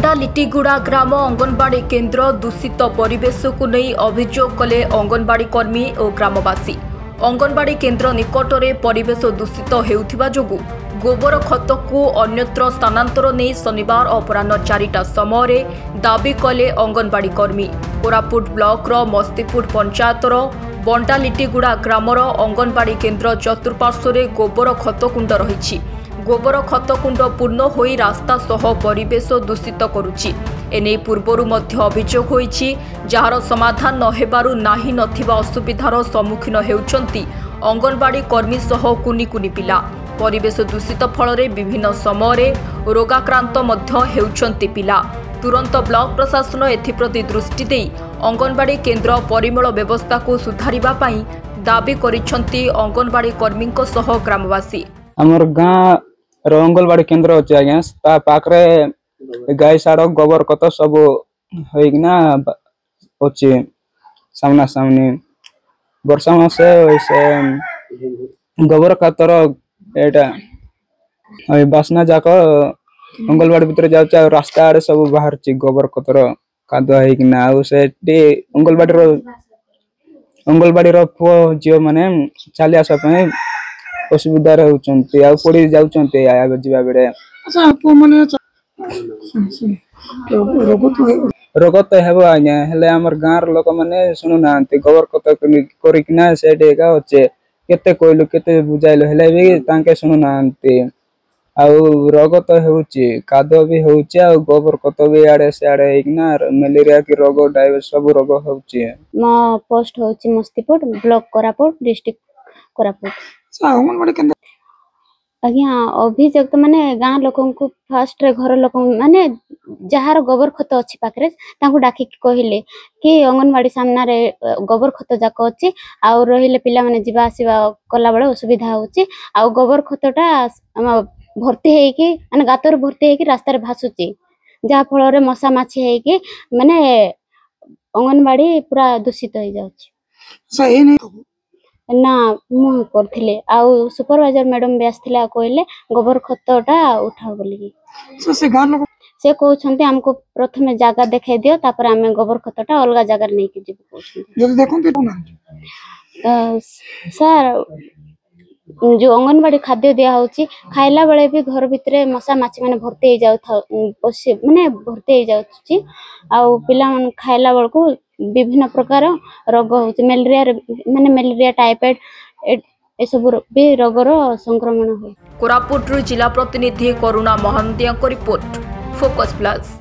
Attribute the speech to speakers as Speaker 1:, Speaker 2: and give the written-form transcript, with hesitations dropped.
Speaker 1: बंडा लिटिगुड़ा ग्राम अंगनवाड़ी केन्द्र दूषित परिवेश को नहीं अभियोग कले अंगनवाड़ी कर्मी और ग्रामवासी। अंगनवाड़ी केन्द्र निकट में परिवेश दूषित होउथिबा जोगु गोबर खत को अन्यत्र स्थानांतर नहीं शनिवार अपराह्न 4टा समय दाबी कले अंगनवाड़ी कर्मी। कोरापुट ब्लॉक रो मस्तीपुर पंचायतर बंडा लिटिगुड़ा ग्रामर अंगनवाड़ी केन्द्र चतुर्पार्श्व गोबर खत कुंड रही। गोबर खत कुंड पूर्ण होई रास्ता सह परिवेश दूषित करुछि। एने पूर्वरु मध्य अभियोग होईछि, जहार समाधान नहेबारु नाही नथिबा असुविधार सम्मुखीन हेउछन्ति अंगनवाड़ी कर्मी सह कुनी कुनी पिला। परिवेश दूषित फल विभिन्न समय रोगाक्रांत मध्य हेउछन्ति पिला। तुरंत ब्लॉक प्रशासन एथिप्रति दृष्टि देई अंगनवाड़ी केन्द्र परिमल व्यवस्था को सुधारिबा पई दाबी करिछन्ति अंगनवाड़ी कर्मीक सह ग्रामवासी।
Speaker 2: हमर गाँ अंगनवाड़ी केन्द्र अच्छे आज्ञा पाखे गाय साड़ गोबर कत सब होना अच्छे सामना सामनी वर्षा मासे गोबर खतर यहाँ बासना जाक अंगनवाड़ी भीतर जाऊँ रास्ता आड़े सब बाहर गोबर कतर कादुआ अंगनवाड़ी पुओ झील मैंने चली आसपा असुविधा होती पड़ी जाऊँचे जावा बेले रोग तो हे आज्ञा हेले आमर गाँव लोक मैंने शुणुना गोबर खत करना से अच्छे केते कहलु केते बुझाइलु हेले भी शुणुना रोग तो होची कादुआ भी होची आ गोबर खत भी आड़े से आड़े मलेरिया की रोग डायबिटीज सब रोग होची।
Speaker 3: मो पोस्ट होची मस्तीपुर ब्लॉक कोरापुट डिस्ट्रिक्ट कोरापुट। आज्ञा अभियोग तो माने गाँ लोक फास्ट रे घर लोक माने जार गोबर खत अच्छी पाखे डाक कहले कि अंगनवाड़ी सामना रे गोबर खत जाक अच्छी आउ रहिले पिला माने जीवा आसीबा कला बेले असुविधा होची आउ गोबर खतटा भर्ती हेकी माने गातर भर्ती हेकी रास्ता रे भासुची जहा फल रे मशा माछी हेकी माने अंगनवाड़ी पूरा दूषित हो जाउची। ना मु करथिले आउ सुपरवाइजर मैडम भी आस्थिले कहले गोबर खतटा उठाओ बोली से कहउछन्ते हमको प्रथमे जागा देखाई दियो तापर आमे गोबर खतटा अलगा जागा रे नै के जेबो कहउछन्ते जब देखंते सर जो अंगनवाड़ी खाद्य दिया होची खाइला बेले भी घर भितरे मशा माछी माने भर्ती हो जाउ माने भर्ती हो जाउची आउ पिला मन खाइला बेल को विभिन्न प्रकार रोग होची मलेरिया माने मलेरिया टाइफाइड ए सब भी रोगर संक्रमण हो।
Speaker 1: कोरापुट जिला प्रतिनिधि करुणा महानंदिया को रिपोर्ट फोकस प्लस।